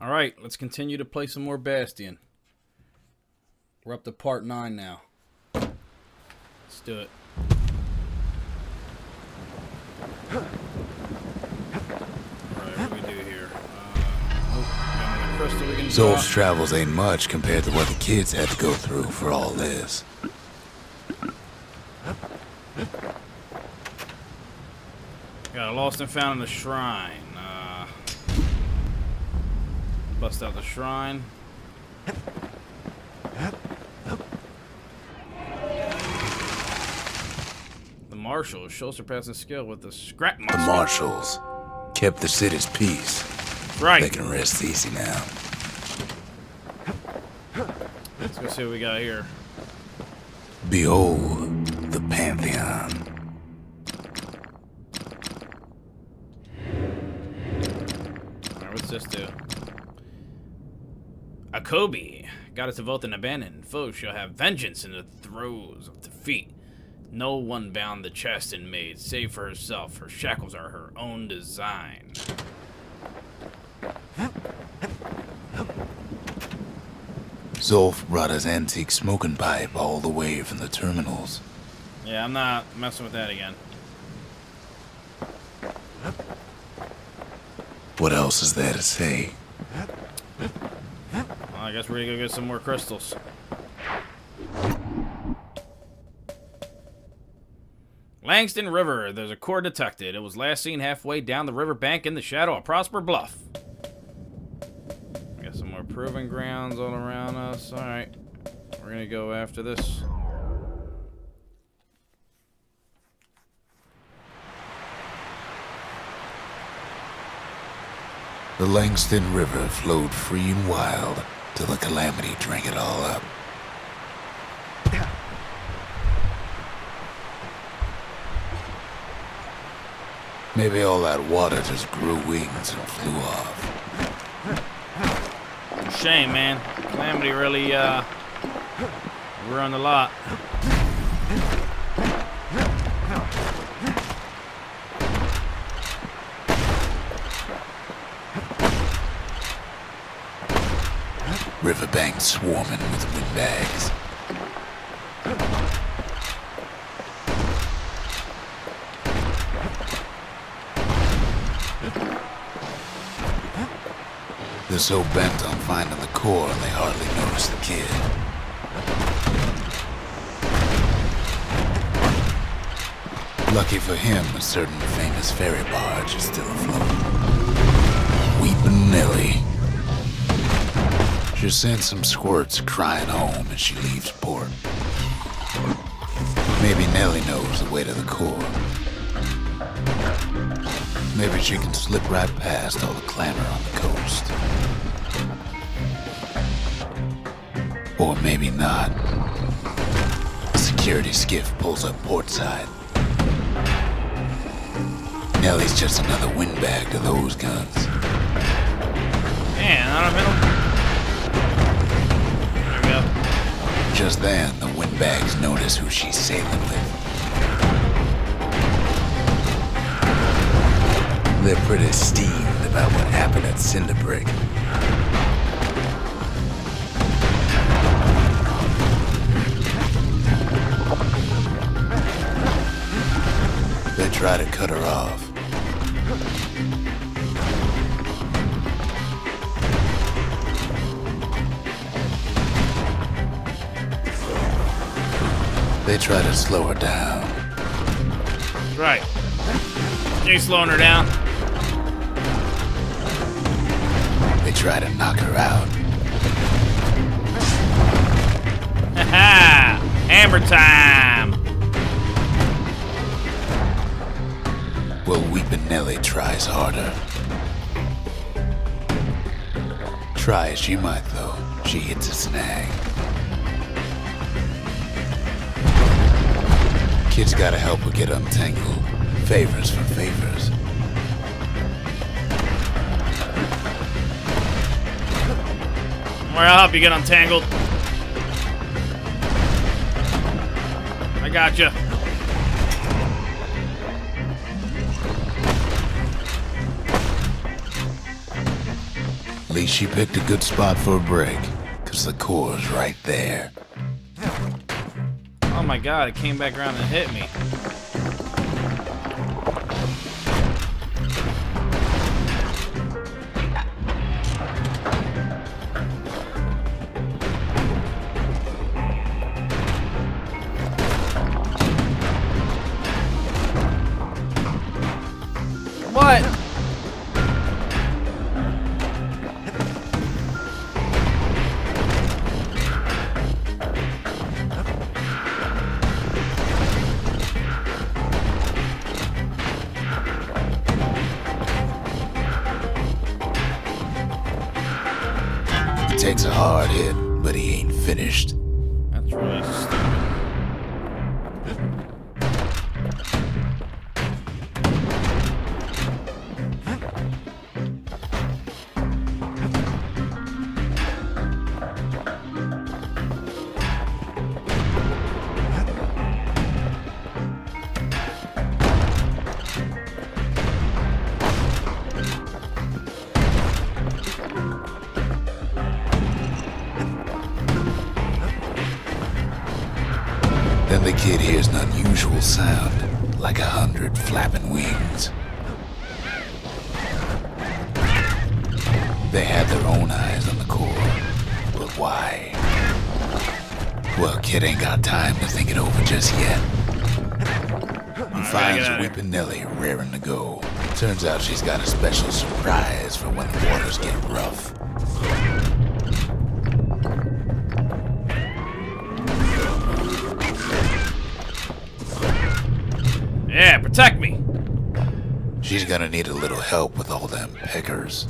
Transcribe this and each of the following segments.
Alright, let's continue to play some more Bastion. We're up to part 9 now. Let's do it. Alright, what do we do here? Got another crystal we can Zolf's drop. travels ain't much compared to what the kids had to go through for all this. Got a lost and found in the shrine. Bust out the shrine. The marshals show surpassing skill with the scrap The musket. marshals kept the city's peace. Right. They can rest easy now. Let's go see what we got here. Behold, the Pantheon. Alright, what's this do? Akobi. Goddess of oath and abandoned foes shall have vengeance in the throes of defeat. No one bound the chest and made, save for herself. Her shackles are her own design. Zolf brought his antique smoking pipe all the way from the terminals. Yeah, I'm not messing with that again. What else is there to say? Well, I guess we're gonna go get some more crystals. Langston River. There's a core detected. It was last seen halfway down the river bank in the shadow of Prosper Bluff. We got some more proving grounds all around us. Alright. We're gonna go after this. The Langston River flowed free and wild till the calamity drank it all up. Maybe all that water just grew wings and flew off. Shame, man. Calamity really, ruined a lot. Riverbanks swarming with windbags. They're so bent on finding the core, they hardly notice the kid. Lucky for him, a certain famous ferry barge is still afloat. Weepin' Nellie. She sends some squirts crying home as she leaves port. Maybe Nellie knows the way to the core. Maybe she can slip right past all the clamor on the coast. Or maybe not. A security skiff pulls up portside. Nellie's just another windbag to those guns. Man, I don't know. There we go. Just then, the windbags notice who she's sailing with. They're pretty steamed about what happened at Cinderbrick. They try to cut her off. They try to slow her down. Right. You slowing her down? They try to knock her out. Ha! Hammer time! Well, Weepin' Nellie tries harder. Try as she might, though, she hits a snag. Kid's gotta help her get untangled. Favors for favors. Where I'll help you get untangled. I gotcha. At least she picked a good spot for a break, cause the core's right there. Oh my god, it came back around and hit me. What? He takes a hard hit, but he ain't finished. That's really stupid. Then the kid hears an unusual sound, like 100 flapping wings. They had their own eyes on the core, but why? Well, kid ain't got time to think it over just yet. He finds Weepin' Nellie raring to go. Turns out she's got a special surprise for when the waters get rough. Yeah, protect me! She's gonna need a little help with all them peckers.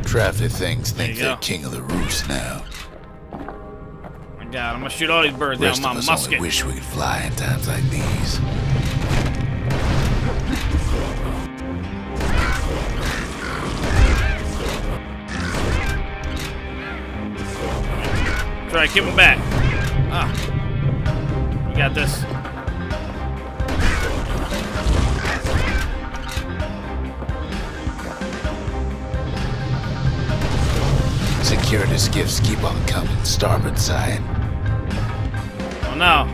Traffic things think they're king of the roost now. My god, I'm gonna shoot all these birds down Rest my of us musket. only wish we could fly in times like these. Try to keep him back. Ah. You got this. Security skiffs keep on coming, starboard side. Oh no.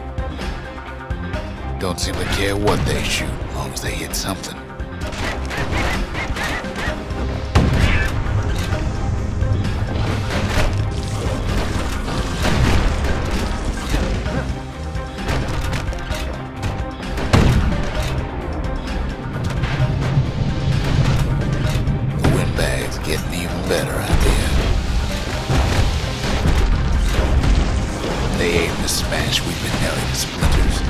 Don't seem to care what they shoot, as long as they hit something. The windbag's getting even better out there. They aim to smash Weepin' Nellie to splinters.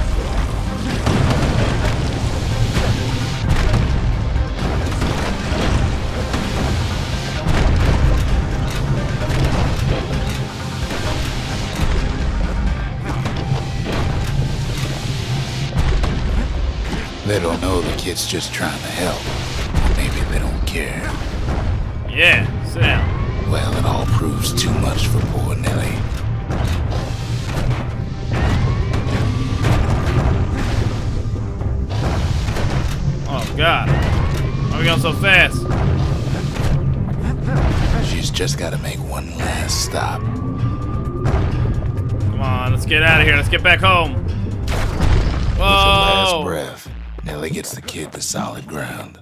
They don't know the kid's just trying to help. Maybe they don't care. Yeah, sit down. Well, it all proves too much for poor Nellie. Oh god. Why are we going so fast? She's just gotta make one last stop. Come on, let's get out of here. Let's get back home. With her Whoa! last breath, Nellie gets the kid to solid ground.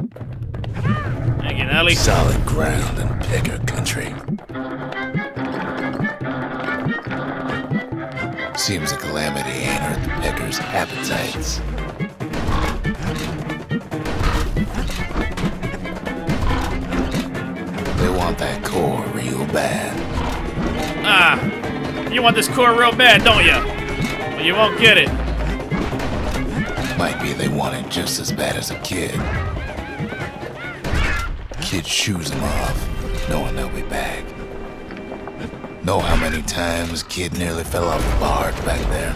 Thank you, Nelly. Solid ground in pecker country. Seems the calamity ain't hurt the peckers' appetites. They want that core real bad. Ah, you want this core real bad, don't you? Well, you won't get it. Might be they want it just as bad as a kid. Kid shoes them off, knowing they'll be back. Know how many times kid nearly fell off the barge back there?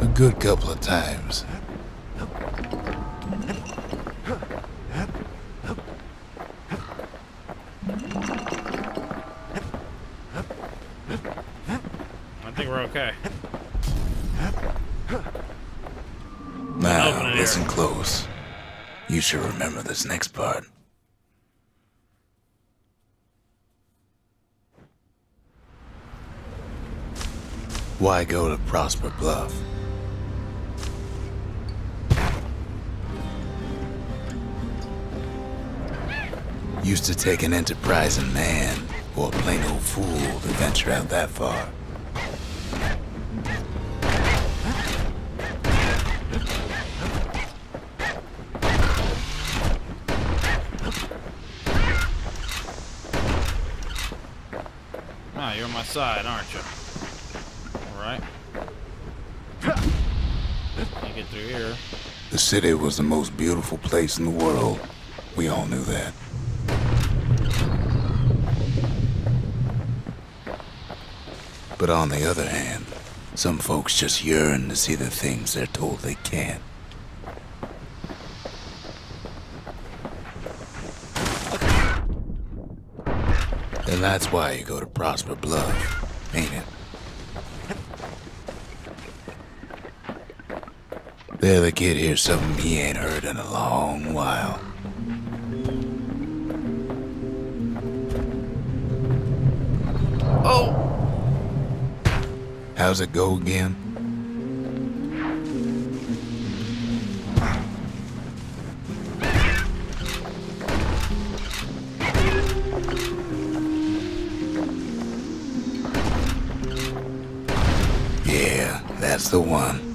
A good couple of times. I think we're okay. Now, listen close. You should remember this next part. Why go to Prosper Bluff? Used to take an enterprising man or a plain old fool to venture out that far. Ah, you're on my side, aren't you? Alright. Can't get through here. The city was the most beautiful place in the world. We all knew that. But on the other hand, some folks just yearn to see the things they're told they can't. And that's why you go to Prosper Bluff, ain't it? There the kid hears something he ain't heard in a long while. Oh! How's it go again? Yeah, that's the one.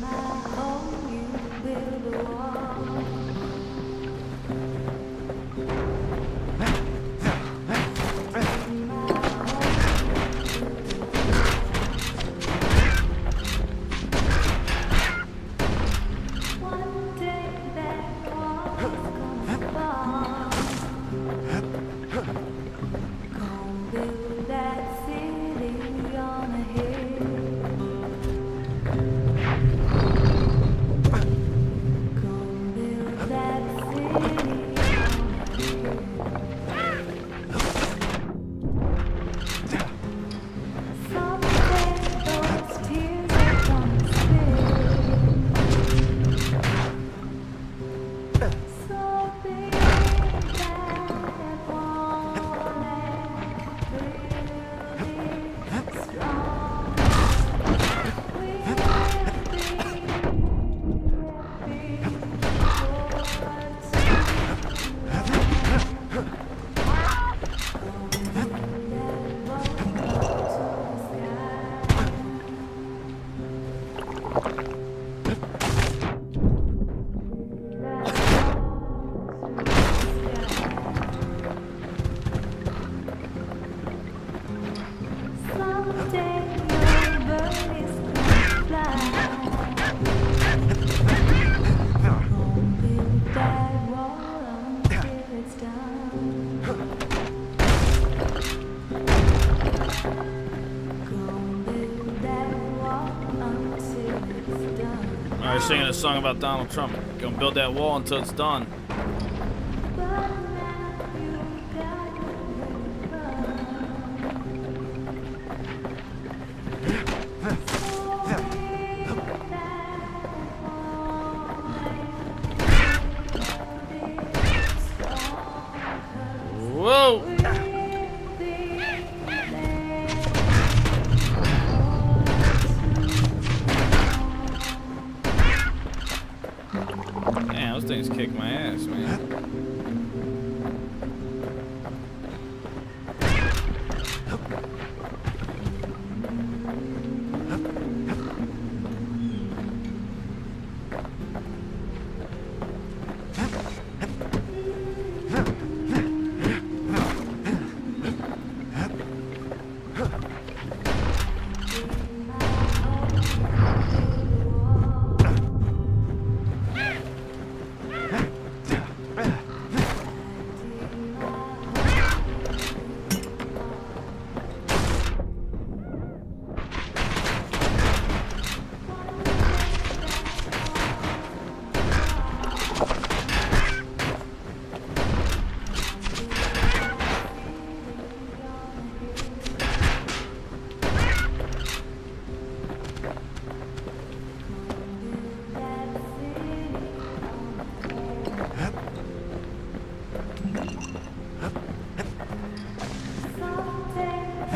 Alright, singing a song about Donald Trump. Gonna build that wall until it's done. Whoa! Damn, those things kick my ass, man.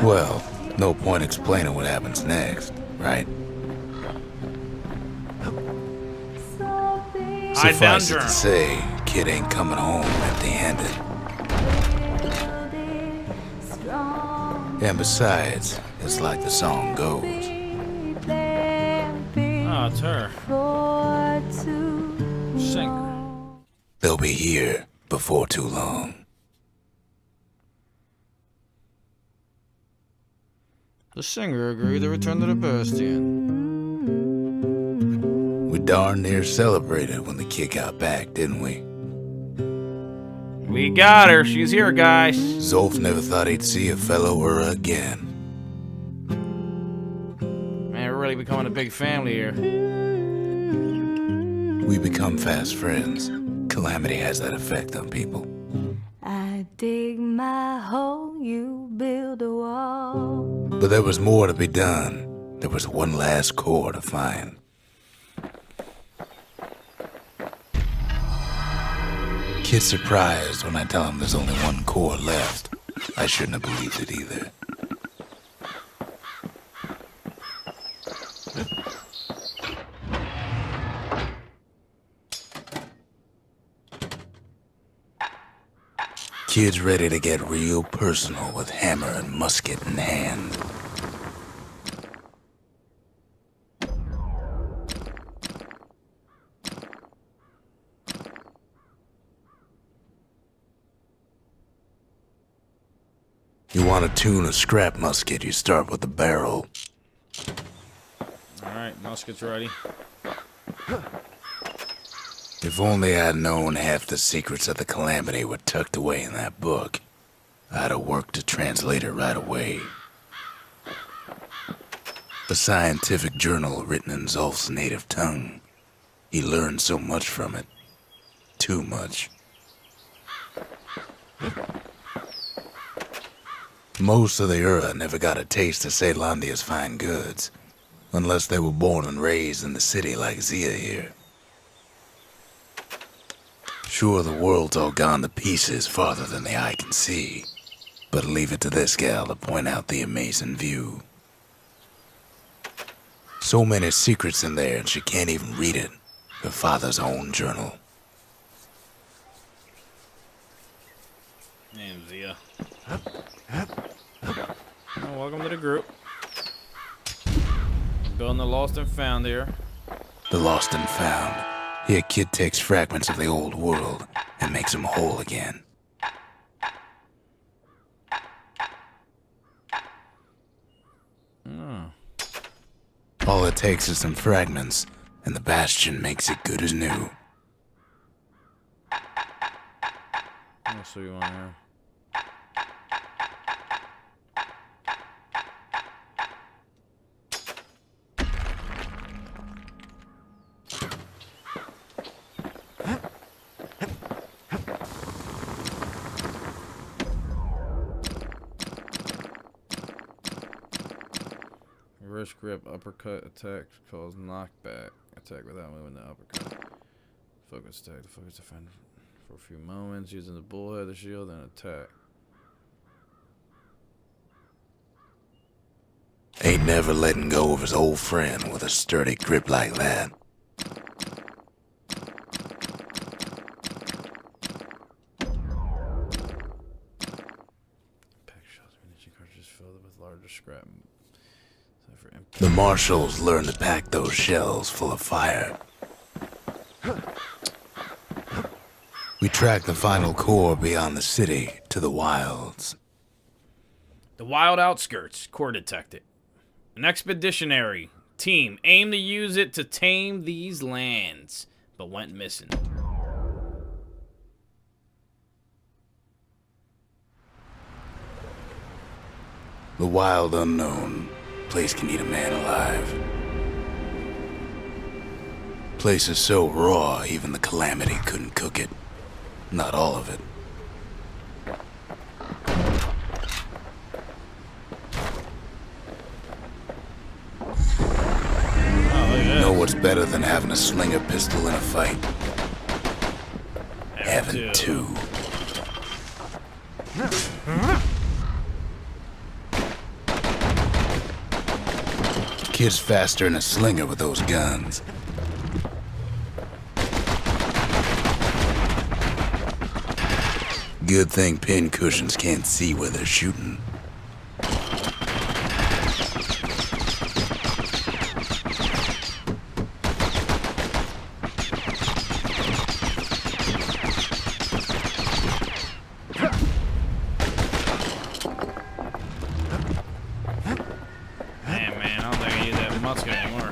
Well, no point explaining what happens next, right? Suffice it to say, kid ain't coming home empty-handed. And besides, it's like the song goes. Oh, it's her. Singer. They'll be here before too long. The singer agreed to return to the Bastion. We darn near celebrated when the kid got back, didn't we? We got her. She's here, guys. Zolf never thought he'd see a fellow her again. Man, we're really becoming a big family here. We become fast friends. Calamity has that effect on people. I dig my hole, you build a wall. But there was more to be done. There was one last core to find. Kid's surprised when I tell him there's only one core left. I shouldn't have believed it either. Kid's ready to get real personal with hammer and musket in hand. You want to tune a scrap musket, you start with the barrel. Alright, musket's ready. If only I'd known half the secrets of the Calamity were tucked away in that book, I'd have worked to translate it right away. A scientific journal written in Zolf's native tongue. He learned so much from it. Too much. Most of the Ura never got a taste of Caelondia's fine goods, unless they were born and raised in the city like Zia here. Sure, the world's all gone to pieces farther than the eye can see, but leave it to this gal to point out the amazing view. So many secrets in there and she can't even read it, her father's own journal. Name's Zia. Oh, welcome to the group. Building the lost and found here. The lost and found. Here, kid takes fragments of the old world and makes them whole again. Oh. All it takes is some fragments, and the Bastion makes it good as new. What else do you want here? Reverse grip, uppercut attack cause knockback. Attack without moving the uppercut. Focus attack. The focus defend for a few moments using the bullhead, the shield, and attack. Ain't never letting go of his old friend with a sturdy grip like that. Pack shells, munition cartridges filled with larger scrap. The marshals learned to pack those shells full of fire. We tracked the final core beyond the city to the wilds. The wild outskirts, core detected. An expeditionary team aimed to use it to tame these lands, but went missing. The wild unknown. Place can eat a man alive. Place is so raw, even the Calamity couldn't cook it. Not all of it. You know what's better than having a slinger pistol in a fight? Having two. Kid's faster than a slinger with those guns. Good thing pincushions can't see where they're shooting.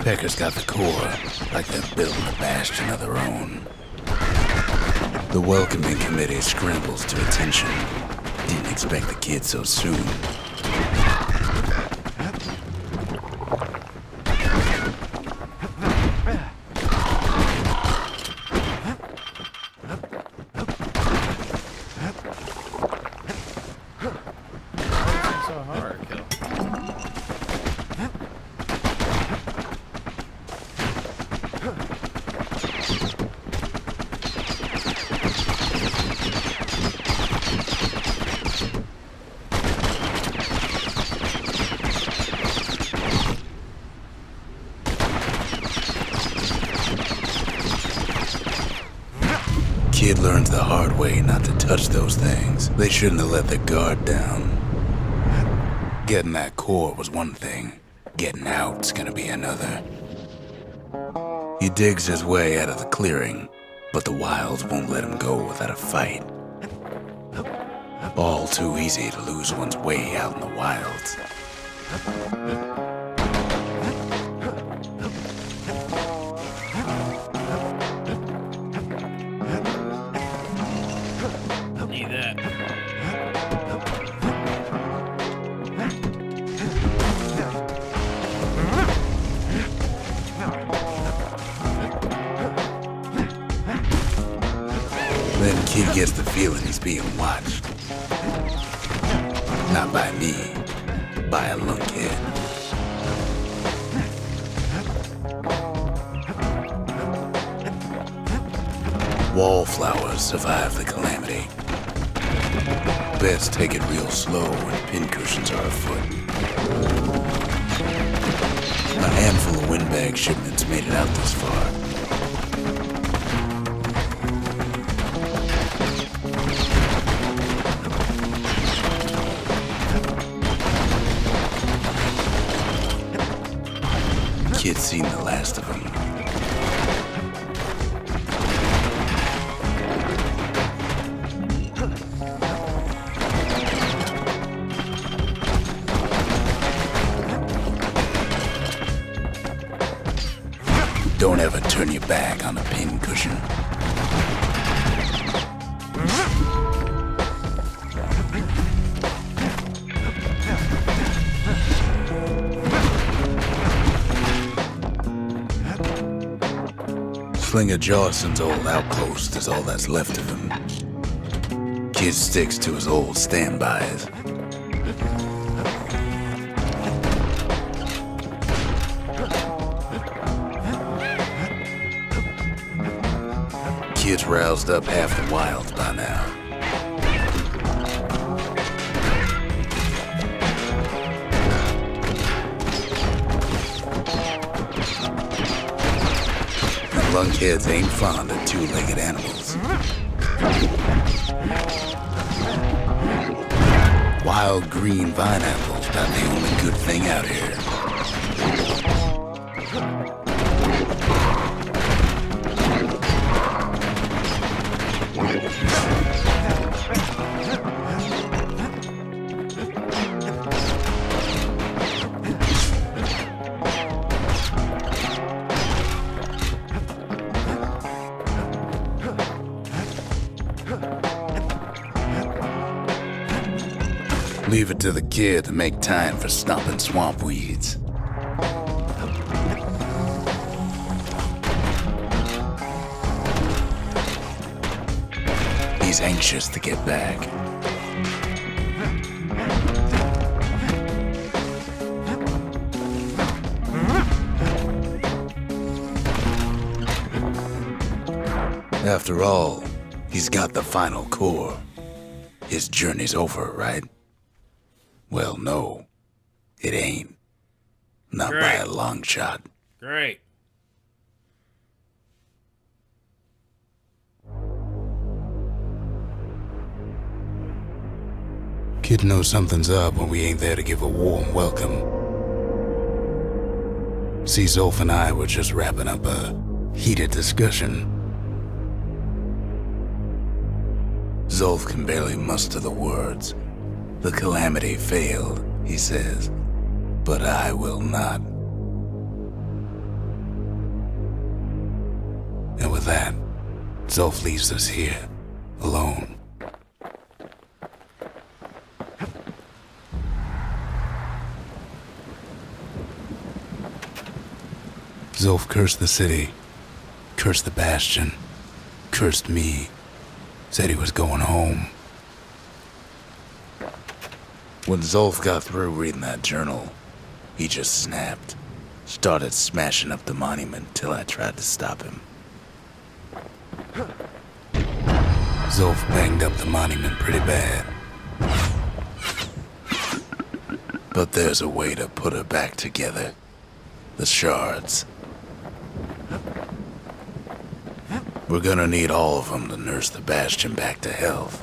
Pecker's got the core, like they're building a bastion of their own. The welcoming committee scrambles to attention. Didn't expect the kid so soon. Kid learns the hard way not to touch those things. They shouldn't have let their guard down. Getting that core was one thing. Getting out's gonna be another. He digs his way out of the clearing, but the wilds won't let him go without a fight. All too easy to lose one's way out in the wilds. Then Kid gets the feeling he's being watched. Not by me, by a lunkhead. Wallflowers survive the calamity. Best take it real slow when pincushions are afoot. A handful of windbag shipments made it out this far. Kid's seen the last of them. Don't ever turn your back on a pincushion. Slinger Jawson's old outpost is all that's left of him. Kid sticks to his old standbys. Kid's roused up half the wilds by now. Lunkheads ain't fond of two-legged animals. Wild green vine apples about the only good thing out here. Leave it to the kid to make time for stomping swamp weeds. He's anxious to get back. After all, he's got the final core. His journey's over, right? Well, no, it ain't. Not by Great. a long shot. Great. Kid knows something's up when we ain't there to give a warm welcome. See, Zolf and I were just wrapping up a heated discussion. Zolf can barely muster the words. The calamity failed, he says, but I will not. And with that, Zolf leaves us here, alone. Zolf cursed the city, cursed the Bastion, cursed me, said he was going home. When Zolf got through reading that journal, he just snapped, started smashing up the monument till I tried to stop him. Zolf banged up the monument pretty bad. But there's a way to put her back together. The shards. We're gonna need all of them to nurse the Bastion back to health.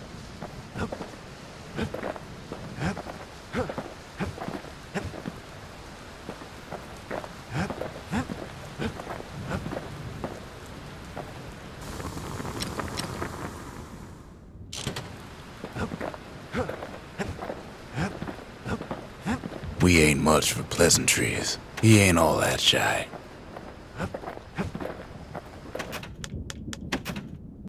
We ain't much for pleasantries. He ain't all that shy.